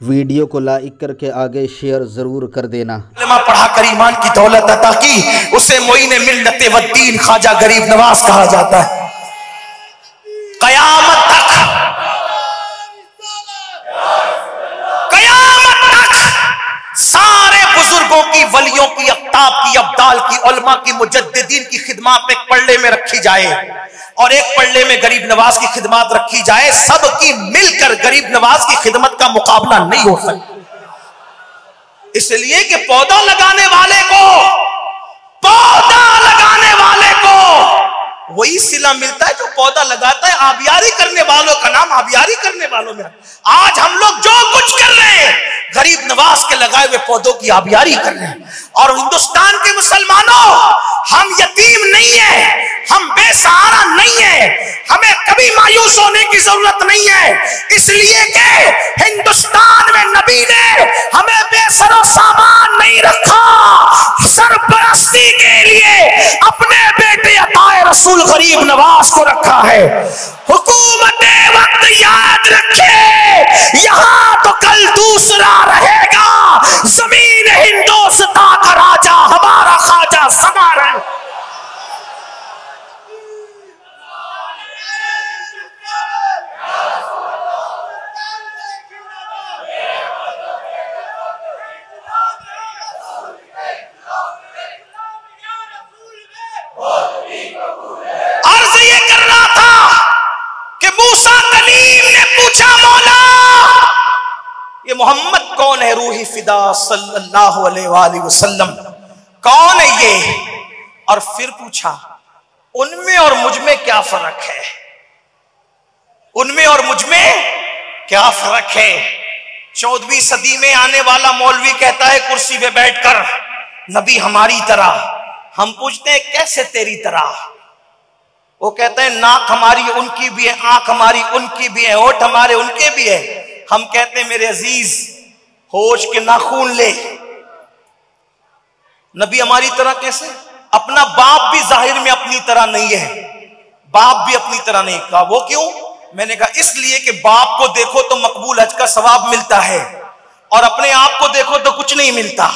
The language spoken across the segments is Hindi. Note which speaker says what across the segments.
Speaker 1: वीडियो को लाइक करके आगे शेयर जरूर कर देना।
Speaker 2: पढ़ा कर ईमान की दौलत अता की, उसे मोइन मिल्लत वद्दीन ख्वाजा गरीब नवाज कहा जाता है। कयामत तक सारे बुजुर्गों की, वलियों की, अख्ताब की, अब्दाल की, उलमा की, मुजद्दिदीन की खिदमत एक पल्ले में रखी जाए और एक पल्ले में गरीब नवाज की खिदमत रखी जाए। सबकी मिलकर गरीब नवाज की खिदमत का मुकाबला नहीं हो सकता, इसलिए कि पौधा लगाने वाले को वही सिला मिलता है जो पौधा लगाता है। आबियारी करने वालों का नाम आबियारी करने वालों में। आज हम लोग जो कुछ कर रहे हैं गरीब नवाज के लगाए हुए पौधों की आबियारी कर रहे हैं। और हिंदुस्तान के मुसलमानों, हम यतीम नहीं है, हम बेसहारा नहीं है, हमें कभी मायूस होने की जरूरत नहीं है, इसलिए कि हिंदुस्तान में नबी ने हमें बेसरो सामान नहीं रखा। सरपरस्ती के लिए अपने बेटे अताए रसूल गरीब नवाज को रखा है। हुकूमत वक्त याद रखे, यहां तो कल दूसरा रहेगा। जमीन हिंदुस्तान का राजा हमारा ख्वाजा सवार है। अर्ज ये कर रहा था कि मूसा कलीम ने पूछा, मौला ये मोहम्मद कौन है? रूही फिदा सल्लल्लाहु अलैहि वसल्लम कौन है ये? और फिर पूछा उनमें और मुझ में क्या फर्क है? उनमें और मुझ में क्या फर्क है? 14वीं सदी में आने वाला मौलवी कहता है कुर्सी पे बैठकर, नबी हमारी तरह। हम पूछते हैं कैसे तेरी तरह? वो कहते हैं नाक हमारी उनकी भी है, आंख हमारी उनकी भी है, होठ हमारे उनके भी है। हम कहते हैं मेरे अजीज होश के नाखून ले, नबी हमारी तरह कैसे? अपना बाप भी जाहिर में अपनी तरह नहीं है, बाप भी अपनी तरह नहीं। कहा वो क्यों? मैंने कहा इसलिए कि बाप को देखो तो मकबूल हज का सवाब मिलता है और अपने आप को देखो तो कुछ नहीं मिलता।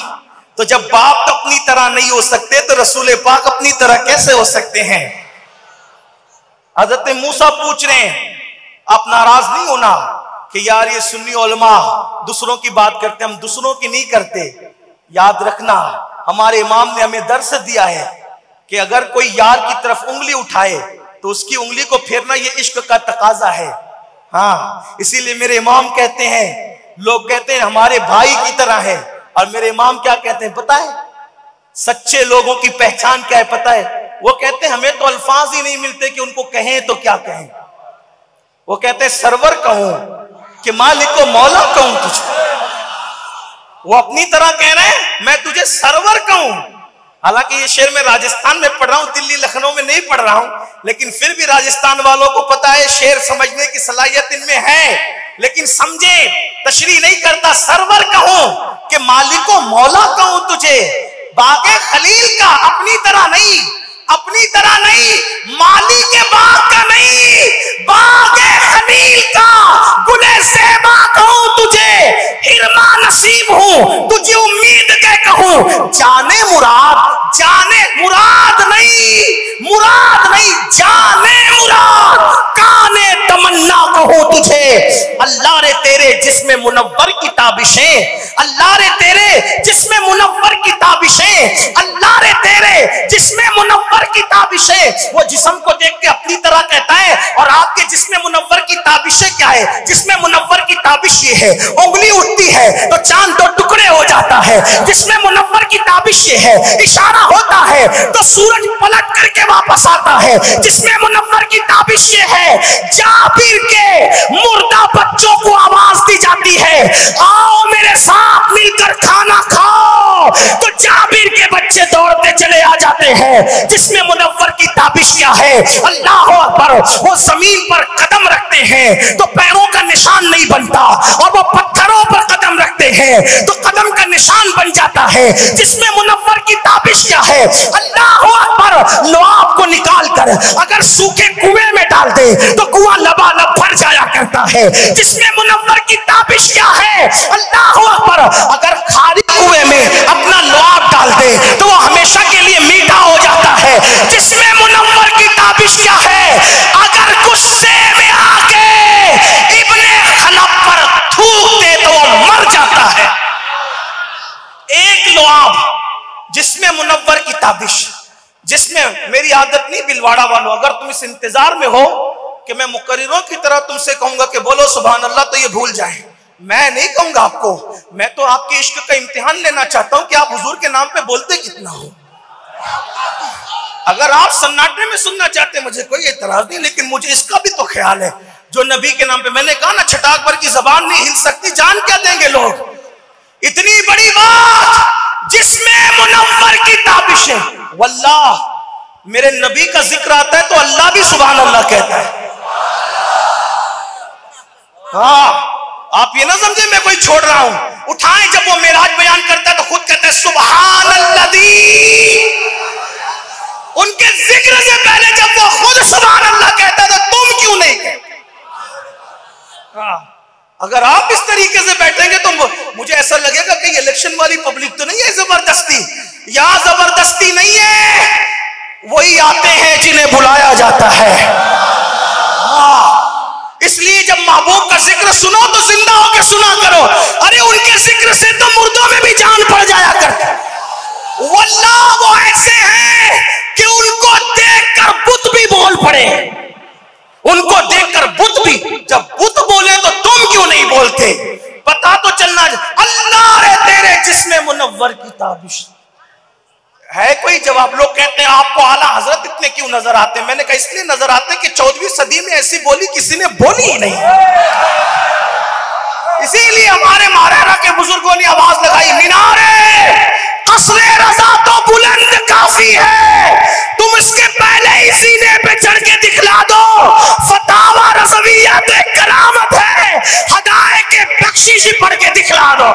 Speaker 2: तो जब बाप तो अपनी तरह नहीं हो सकते तो रसूल पाक अपनी तरह कैसे हो सकते हैं? हजरत मूसा पूछ रहे हैं, आप नाराज नहीं होना कि यार ये सुन्नी उलमा दूसरों की बात करते, हम दूसरों की नहीं करते। याद रखना हमारे इमाम ने हमें दर्स दिया है कि अगर कोई यार की तरफ उंगली उठाए तो उसकी उंगली को फेरना ये इश्क का तकाजा है। हाँ, इसीलिए मेरे इमाम कहते हैं, लोग कहते हैं हमारे भाई की तरह है, और मेरे इमाम क्या कहते हैं पता है? सच्चे लोगों की पहचान क्या है पता है? वो कहते हैं हमें तो अल्फाज ही नहीं मिलते कि उनको कहें तो क्या कहें। वो कहते हैं सरवर कहूं कि मालिक को मौला कहूं तुझको। वो अपनी तरह कह रहे हैं मैं तुझे सरवर कहूं। हालांकि ये शेर मैं राजस्थान में पढ़ रहा हूं, दिल्ली लखनऊ में नहीं पढ़ रहा हूं, लेकिन फिर भी राजस्थान वालों को पता है शेर समझने की सलाहियत इनमें है, लेकिन समझे तशरीह नहीं करता। सरवर कहूं कि मालिक को मौला कहूं तुझे। बागे खलील का अपनी तरह नहीं, अपनी तरह नहीं, माली के बाग का नहीं, बागे खलील का गुले ज़ेबा कहूं तुझे। हिरमा नसीब हूं तुझे उम्मीद के कहूं। जाने मुराद नहीं, मुराद नहीं, जाने मुराद काने तमन्ना कहूं तुझे। अल्लाह रे तेरे जिस्म मुनव्वर की ताबिशें, अल्लाह रे तेरे जिस्म मुनव्वर की ताबिशें, अल्लाह रे तेरे जिस्म मुनव्वर की ताबिशें। वो जिस्म को देख के अपनी तरह कहता है, और आपके जिस्म मुनव्वर की ताबिशें क्या है? जिस्म मुनव्वर की ताबिश ये है, उंगली उठती है तो चांद दो टुकड़े हो जाता है। जिस्म मुनव्वर की ताबिश ये है, इशारा होता है तो सूरज पलट करके वापस आता है। जिस्म मुनव्वर की ताबिश ये है, जाबिर के मुर्दा बच्चों को आवाज दी जाती है, आओ मेरे साथ मिलकर खाना खाओ, तो जाबिर के बच्चे दौड़ते चले आ जाते हैं। जिसमें मुनव्वर की ताबिश क्या है? अल्लाह अकबर। वो जमीन पर कदम रखते हैं तो पैरों का निशान नहीं बनता, और वो पत्थरों पर कदम रखते हैं तो कदम का निशान बन जाता है। जिसमें मुनव्वर की ताबिश क्या है? अल्लाह अकबर। लुआब को निकाल कर अगर सूखे कुएं में डाल दे तो कुआं लबालब भर जाया करता है। जिस्म मुनव्वर की ताबिश क्या है? अल्लाह अकबर। अगर खाली कुएं में अपना लुआब डाल दे तो वो हमेशा के लिए मीठा हो जाता है। जिस्म मुनव्वर की ताबिश क्या है? अगर गुस्से में आके इब्ने खलब पर थूक दे तो वो मर जाता है। एक लुआब जिसमें मुनव्वर की ताबिश, जिसमें मेरी आदत नहीं बिलवाड़ा वालों, अगर तुम इस इंतजार में हो कि मैं मुकर्रिरों की तरह तुमसे कहूंगा कि बोलो सुभान अल्लाह तो ये भूल जाए, मैं नहीं कहूंगा आपको। मैं तो आपके इश्क का इम्तिहान लेना चाहता हूं कि आप हुजूर के नाम पे बोलते कितना हो। अगर आप सन्नाटे में सुनना चाहते मुझे कोई एतराज नहीं, लेकिन मुझे इसका भी तो ख्याल है जो नबी के नाम पे, मैंने कहा ना छटाक भर की जबान नहीं हिल सकती, जान क्या देंगे लोग। इतनी बड़ी बात जिसमें मुनव्वर की ताबिश है। वल्लाह मेरे नबी का जिक्र आता है तो अल्लाह भी सुभान अल्लाह कहता है। हाँ, आप ये ना समझे मैं कोई छोड़ रहा हूं। उठाएं, जब वो मेराज बयान करता है तो खुद कहता है सुभान अल्लाह। उनके जिक्र से पहले जब वो खुद सुभान अल्लाह कहता है तो तुम क्यों नहीं कहते? हाँ, अगर आप इस तरीके से बैठेंगे तो मुझे ऐसा लगेगा कि इलेक्शन वाली पब्लिक तो नहीं है जबरदस्ती। यहां जबरदस्ती नहीं है, वही आते हैं जिन्हें बुलाया जाता है। इसलिए जब महबूब का जिक्र सुनो तो जिंदा होकर सुना करो। अरे उनके जिक्र से तो मुर्दों में भी जान पड़ जाया करती। वल्लाह वो ऐसे हैं कि उनको देखकर बुत भी बोल पड़े। उनको देखकर बुत भी, जब बुत बोले तो तुम क्यों नहीं बोलते? पता तो चलना। अल्लाह रे तेरे जिस्म मुनव्वर की ताबिश है कोई जवाब? लोग कहते हैं आपको आला हजरत इतने क्यों नजर आते हैं? मैंने कहा इसलिए नजर आते हैं कि 14वीं सदी में ऐसी बोली किसी ने बोली ही नहीं। इसीलिए हमारे महाराणा के बुजुर्गों ने आवाज लगाई, मीनारे कसरे रजा तो बुलंद काफी है, तुम इसके पहले ही सीने पे चढ़ के दिखला दो। फतावा रज़विय्या तो एक करामत है, हदाए के बख्शिश पढ़ के दिखला दो।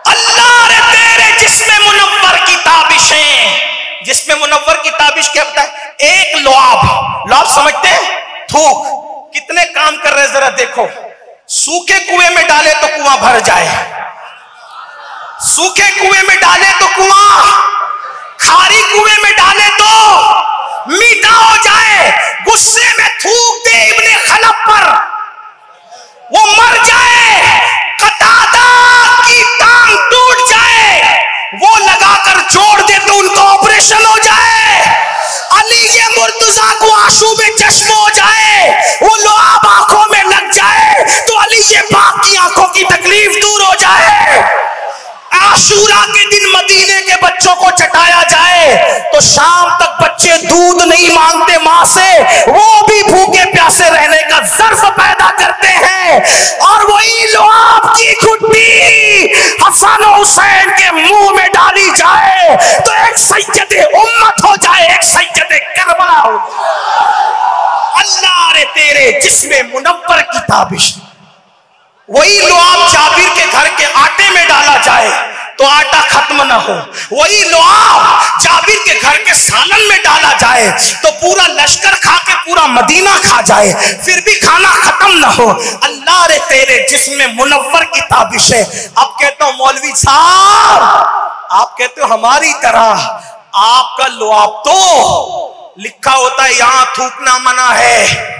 Speaker 2: अल्लाह रे तेरे जिस्म मुनव्वर की ताबिशें। जिस्म मुनव्वर की ताबिश क्या होता है? एक लुआब समझते हैं? थूक कितने काम कर रहे हैं जरा देखो। सूखे कुएं में डाले तो कुआं भर जाए, सूखे कुएं में डाले तो कुआं, खारी कुएं में डाले तो मीठा हो जाए। गुस्से में थूक दे इब्ने खलब पर, वो मर जाए। कतादा की टांग टूट जाए, वो लगाकर जोड़ दे तो उनका ऑपरेशन हो जाए। अली ये मुर्तजा को आंसू में चश्म हो जाए, वो लुआब आंखों में लग जाए तो अली ये बाप की आंखों की तकलीफ दूर हो जाए। आशूरा के दिन मदीने के बच्चों को चटाया जाए तो शाम तक बच्चे दूध नहीं मांगते मां से, वो भी भूखे प्यासे रहने का ज़र्फ पैदा करते हैं। और वही लुआब की खुट्टी हसन हुसैन के मुंह में डाली जाए तो एक सैयदे उम्मत हो जाए, एक सैयदे करबला हो। अल्लाह रे तेरे जिस्म मुनव्वर की ताबिश। वही लुआब जाबिर के घर के आटे में डाला जाए तो आटा खत्म ना हो, वही लुआब जाबिर के घर के सालन में डाला जाए तो पूरा लश्कर खा के पूरा मदीना खा जाए, फिर भी खाना खत्म ना हो। अल्लाह रे तेरे जिस्म मुनव्वर की ताबिश है। अब कहता हूं मौलवी साहब, आप कहते हो हमारी तरह, आपका लुआब तो लिखा होता है यहां थूकना मना है।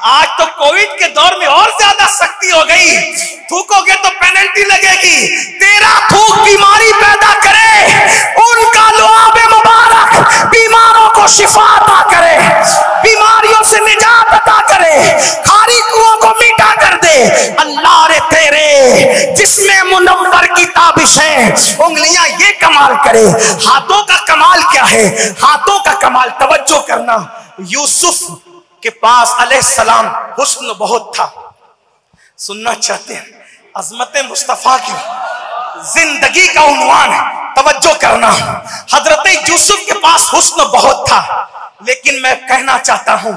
Speaker 2: आज तो कोविड के दौर में और ज्यादा सख्ती हो गई, थूकोगे तो पेनल्टी लगेगी। तेरा थूक बीमारी पैदा करे, उनका लुआब मुबारक बीमारों को शिफा अता करे, बीमारियों से निजात अता करे, खारी कुओं को मीठा कर दे। अल्लाह रे तेरे जिस्म मुनव्वर की ताबिश है। उंगलियां ये कमाल करे, हाथों का कमाल क्या है? हाथों का कमाल, तवज्जो करना, यूसुफ के पास अलैहिस्सलाम हुस्न बहुत था। सुनना चाहते हैं अजमत मुस्तफा की जिंदगी का उन्वान है, तवज्जो करना। हजरत यूसुफ के पास हुस्न बहुत था, लेकिन मैं कहना चाहता हूं,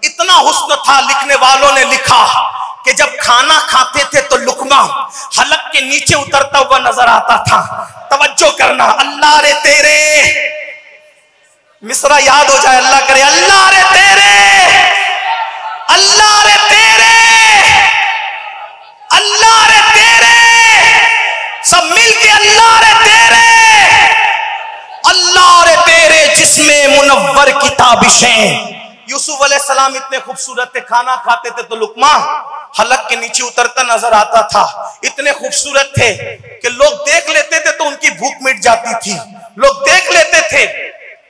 Speaker 2: इतना हुस्न था, लिखने वालों ने लिखा कि जब खाना खाते थे तो लुकमा हलक के नीचे उतरता हुआ नजर आता था। तवज्जो करना, अल्लाह रे तेरे, मिसरा याद हो जाए, अल्लाह करे, अल्लाह रे तेरे, अल्लाह रे तेरे, अल्लाह रे तेरे, सब मिलके अल्लाह रे तेरे, अल्लाह रे तेरे जिसमें मुनव्वर की ताबिशें। यूसुफ अलैहिस्सलाम इतने खूबसूरत थे, खाना खाते थे तो लुकमा हलक के नीचे उतरता नजर आता था। इतने खूबसूरत थे कि लोग देख लेते थे तो उनकी भूख मिट जाती थी, लोग देख लेते थे।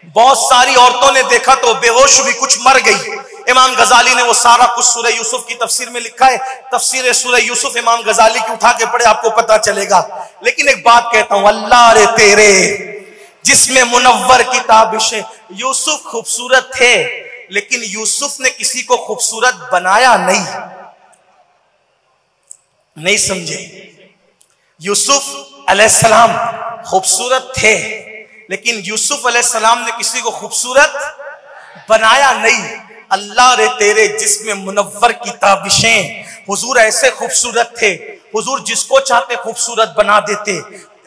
Speaker 2: बहुत सारी औरतों ने देखा तो बेहोश हुई, कुछ मर गई। इमाम गजाली ने वो सारा कुछ सूरह यूसुफ की तफसीर में लिखा है। तफसीर सूरह यूसुफ इमाम गजाली की उठा के पढ़े, आपको पता चलेगा। लेकिन एक बात कहता हूं, अल्लाह रे तेरे जिसमें मुनव्वर की ताबिशें। यूसुफ खूबसूरत थे, लेकिन यूसुफ ने किसी को खूबसूरत बनाया नहीं समझे। यूसुफ अलैहिस्सलाम खूबसूरत थे, लेकिन यूसुफ अलैहिस्सलाम ने किसी को खूबसूरत बनाया नहीं। अल्लाह रे तेरे जिसमें मुनव्वर की ताबिशें। हुजूर ऐसे खूबसूरत थे, हुजूर जिसको चाहते खूबसूरत बना देते।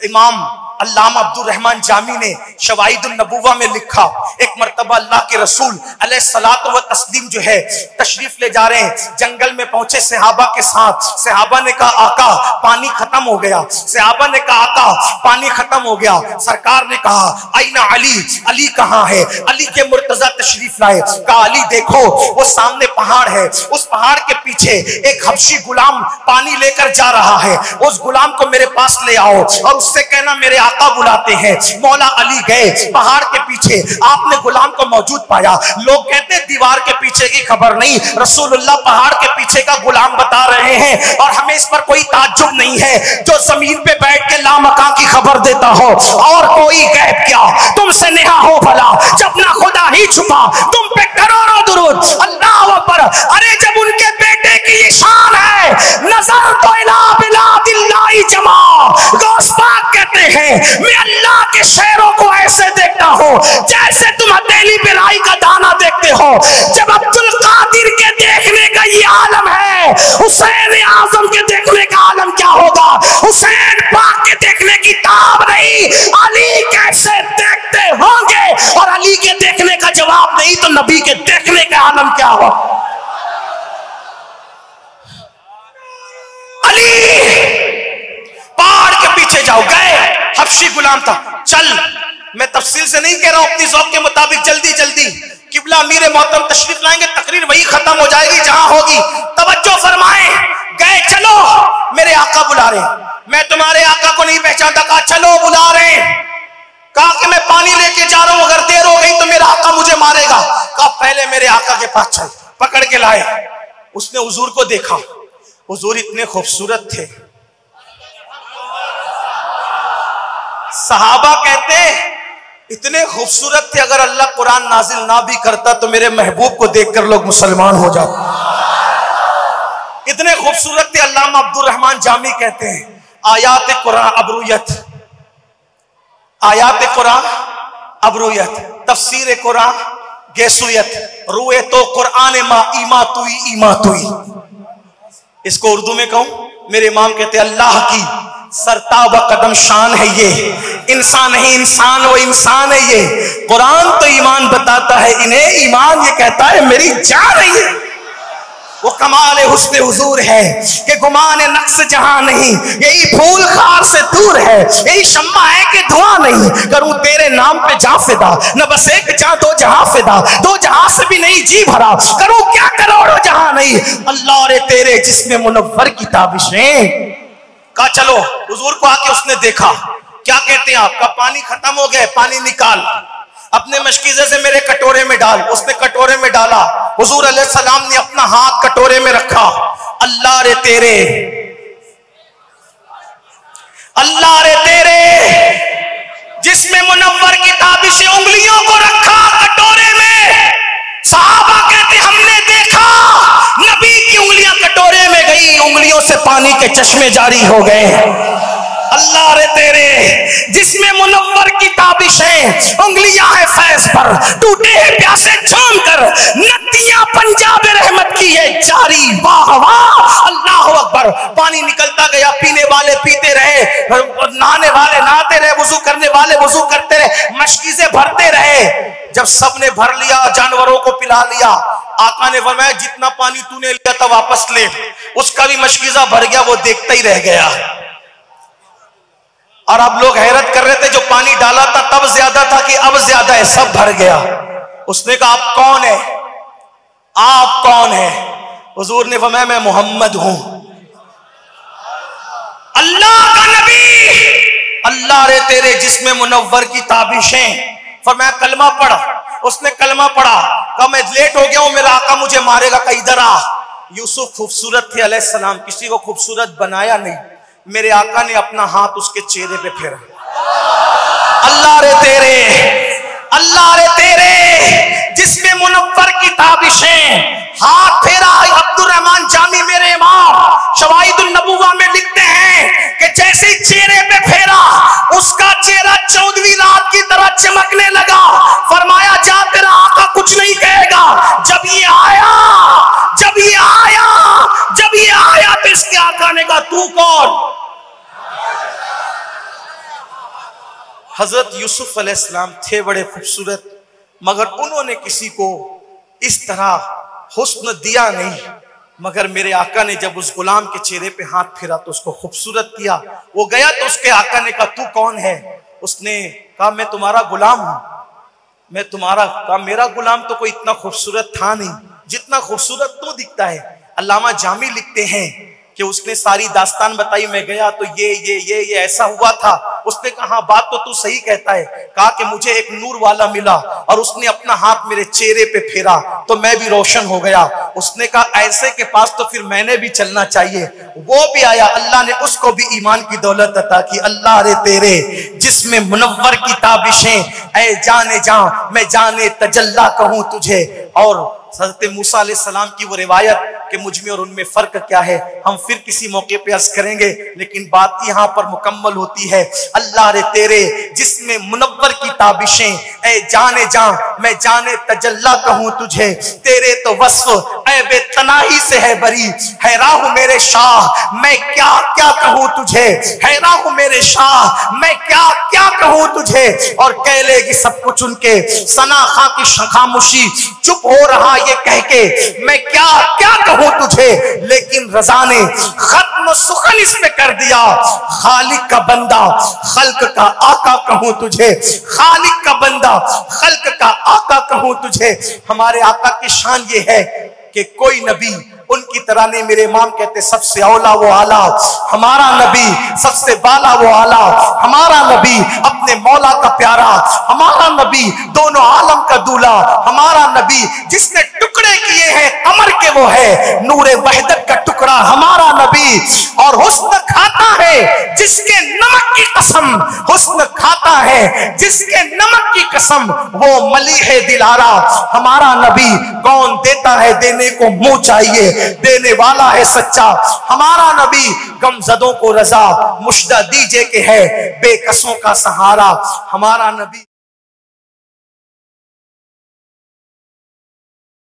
Speaker 2: इमाम अल्लामा अब्दुर रहमान जामी ने शवाहिदुन नबुव्वा में लिखा, एक मर्तबा अल्लाह के रसूल अलैहिस्सलातु व तस्लीम जो है तशरीफ ले जा रहे हैं, जंगल में पहुंचे सहाबा के साथ। सहाबा ने कहा आका पानी खत्म हो गया, सहाबा ने कहा आका पानी खत्म हो गया। सरकार ने कहा आईना अली, अली कहाँ है? अली के मुर्तजा तशरीफ लाए। कहा अली देखो वो सामने पहाड़ है, उस पहाड़ के पीछे एक हबशी गुलाम पानी लेकर जा रहा है, उस गुलाम को मेरे पास ले आओ और उससे कहना मेरे आका बुलाते हैं। मौला अली गए पहाड़ के पीछे, आपने गुलाम को मौजूद पाया। लोग कहते हैं दीवार के पीछे की खबर नहीं, रसूलुल्लाह पहाड़ के पीछे का गुलाम बता रहे हैं। और हमें इस पर कोई ताज्जुब नहीं है, जो जमीन पे बैठ के लामकां की खबर देता हो। और कोई गैब क्या तुमसे नेहा हो भला, जब ना खुदा ही छुपा तुम पे करोड़ों दुरूद। अल्लाह अकबर। अरे जब उनके बेटे की ये शान है, नजर तो इला बिलादिल्लाहि जमा। गौस पाक कहते हैं मैं अल्लाह के शेरों को ऐसे देखता हूं जैसे तुम हथेली पे राई का दाना देखते हो। जब अब्दुल कादिर के देखने का ये आलम है, हुसैन आजम के देखने का आलम क्या होगा? हुसैन पाक के देखने की ताब नहीं, अली कैसे देखते होंगे? और अली के देखने का जवाब नहीं तो नबी के देखने का आलम क्या हो? अली पहाड़ के पीछे जाओ, गए हबशी गुलाम था। चल, मैं तफसील से नहीं कह रहा हूं, अपनी ज़ौक़ के मुताबिक जल्दी जल्दी किबला अमीर मोहतरम तशरीफ लाएंगे, तकरीर वही खत्म हो जाएगी जहां होगी। तवज्जो फरमाएं। गए, चलो मेरे आका बुला रहे हैं। मैं तुम्हारे आका को नहीं पहचानता। कहा चलो बुला रहे हैं। कहा कि मैं पानी लेके जा रहा हूं, अगर देर हो गई तो मेरा आका मुझे मारेगा। कहा पहले मेरे आका के पास चल। पकड़ के लाए। उसने हुजूर को देखा, हुजूर इतने खूबसूरत थे। सहाबा कहते इतने खूबसूरत थे, अगर अल्लाह कुरान नाजिल ना भी करता तो मेरे महबूब को देखकर लोग मुसलमान हो जाते। इतने खूबसूरत थे। अल्लामा अब्दुर रहमान जामी कहते हैं आयात कुरान अबरूयत, आयात कुरान अबरूयत, तफसीर कुरान गेसुयत, रुए तो कुरान मा ईमा तुई। इसको उर्दू में कहूं, मेरे इमाम कहते अल्लाह की सरताब कदम शान है ये, इंसान नहीं इंसान वो इंसान है ये। कुरान तो ईमान बताता है इन्हें, ईमान ये कहता है मेरी जान है ये। वो कमाल हुस्न हुजूर है कि गुमान नक्स जहां नहीं, यही फूल खार से दूर है, यही शम्मा है कि धुआं नहीं। करूं तेरे नाम पे जा फिदा, न बस एक जा दो जहां फिदा, दो जहां से भी नहीं जी भरा, करूं क्या करोड़ों जहां नहीं। अल्लाह रे तेरे जिसमें मुनव्वर की ताबिशें। कहा चलो, हुजूर को आके उसने देखा। क्या कहते हैं आपका पानी खत्म हो गया, पानी निकाल, अपने मशकीजे से मेरे कटोरे में डाल। उसने कटोरे में डाला। हुजूर अलैहिस्सलाम ने अपना हाथ कटोरे में रखा। अल्लाह रे तेरे, अल्लाह रे तेरे जिसमें मुनव्वर की ताबिशें, उंगलियों को रखा कटोरे में। सहाबा कहते हमने देखा नबी की उंगलियां कटोरे में गई, उंगलियों से पानी के चश्मे जारी हो गए। अल्लाह रे तेरे जिसमें मुनव्वर की ताबिशें, उंगलियां है फैज पर, टूटे हैं प्यासे छोड़ भरी, वाह वाह, अल्लाह अकबर। पानी निकलता गया, पीने वाले पीते रहे, नहाने वाले नहाते रहे, वुजू करने वाले वुजू करते रहे, मशकीज़े भरते रहे। जब सबने भर लिया, जानवरों को पिला लिया, आका ने फरमाया जितना पानी तूने लिया था वापस ले। उसका भी मशकीज़ा भर गया, वो देखता ही रह गया। और अब लोग हैरत कर रहे थे, जो पानी डाला था तब ज्यादा था कि अब ज्यादा है, सब भर गया। उसने कहा आप कौन है, आप कौन है? हुजूर ने फरमाया मैं मोहम्मद हूं, अल्लाह का नबी। अल्लाह रे तेरे जिस्म मुनव्वर की ताबिशें। फरमाया कलमा पढ़ा। उसने कलमा पढ़ा, कहा मैं लेट हो गया हूं, मेरा आका मुझे मारेगा, कहा इधर आ। यूसुफ खूबसूरत थे अलैहिस्सलाम, किसी को खूबसूरत बनाया नहीं। मेरे आका ने अपना हाथ उसके चेहरे पे फेरा। अल्लाह रे तेरे, अल्लाह रे तेरे जिसमें मुनव्वर की ताबिशें, हाथ फेरा। अब्दुल रहमान जामी मेरे इमाम शवाहिदुन नबुव्वा में लिखते हैं कि जैसे ही चेहरे पे फेरा, उसका चेहरा 14वीं रात की तरह चमकने लगा। फरमाया जा तेरा आका कुछ नहीं कहेगा। जब ये आया, जब ये आया, जब ये आया तो इसके आका ने कहा तू कौन? हजरत यूसुफ अलैहिस्सलाम थे बड़े खूबसूरत, मगर उन्होंने किसी को इस तरह हुस्न दिया नहीं। मगर मेरे आका ने जब उस गुलाम के चेहरे पे हाथ फेरा तो उसको खूबसूरत किया। वो गया तो उसके आका ने कहा तू कौन है? उसने कहा मैं तुम्हारा गुलाम हूं, मैं तुम्हारा। कहा मेरा गुलाम तो कोई इतना खूबसूरत था नहीं जितना खूबसूरत तू दिखता है। अल्लामा जामी लिखते हैं कि उसने सारी दास्तान बताई, मैं गया तो ये ऐसा हुआ था। उसने कहा हाँ बात तो तू सही कहता है। कहा कि मुझे एक नूर वाला मिला और उसने अपना हाथ मेरे चेहरे पे फेरा तो मैं भी रोशन हो गया। उसने कहा ऐसे के पास तो फिर मैंने भी चलना चाहिए। वो भी आया, अल्लाह ने उसको भी ईमान की दौलत अता की। अल्लाह रे तेरे जिसमें मुनव्वर की ताबिशें, ऐ जाने जा मैं जाने तजल्ला कहूं तुझे। और हज़रत मूसा अलैहिस्सलाम की वो रिवायत कि मुझ में और उनमें फर्क क्या है, हम फिर किसी मौके पे अर्ज करेंगे, लेकिन बात यहाँ पर मुकम्मल होती है। अल्लाह रे तेरे जिसमें मुनव्वर की ताबिशें, ऐ जाने जा मैं जाने तजल्ला कहूं तुझे। तेरे तो वस्फ ऐ बेतनाही से है बरी, हैरान हूं मेरे शाह मैं क्या क्या कहूं तुझे। हैरान हूं मेरे शाह मैं क्या क्या कहूं तुझे। और कह लेगी सब कुछ उनके सना खां की खामोशी, चुप हो रहा ये कह के मैं क्या क्या कहूं तुझे। लेकिन रज़ा ने खत्म सुखन इसमें कर दिया, खालिक का बंदा खल्क का आका कहूं तुझे। खालिक का बंदा खल्क का आका कहूं तुझे। हमारे आका की शान ये है कि कोई नबी उनकी तरह नहीं। मेरे इमाम कहते सबसे औला वो आला, हमारा नबी सबसे बाला वो आला। हमारा नबी अपने मौला का प्यारा, हमारा नबी दोनों आलम का दूल्हा। हमारा नबी जिसने टुकड़े किए हैं कमर के वो है नूरे वहदत का टुकड़ा। हमारा नबी और हुस्न खाता है जिसके नमक की कसम, हुस्न खाता है जिसके नमक की कसम, वो मलीह दिलारा। हमारा नबी कौन देता है देने को मुंह चाहिए, देने वाला है सच्चा। हमारा नबी गमजदों को रजा मुश्ता दीजे के है बेकसों का सहारा। हमारा नबी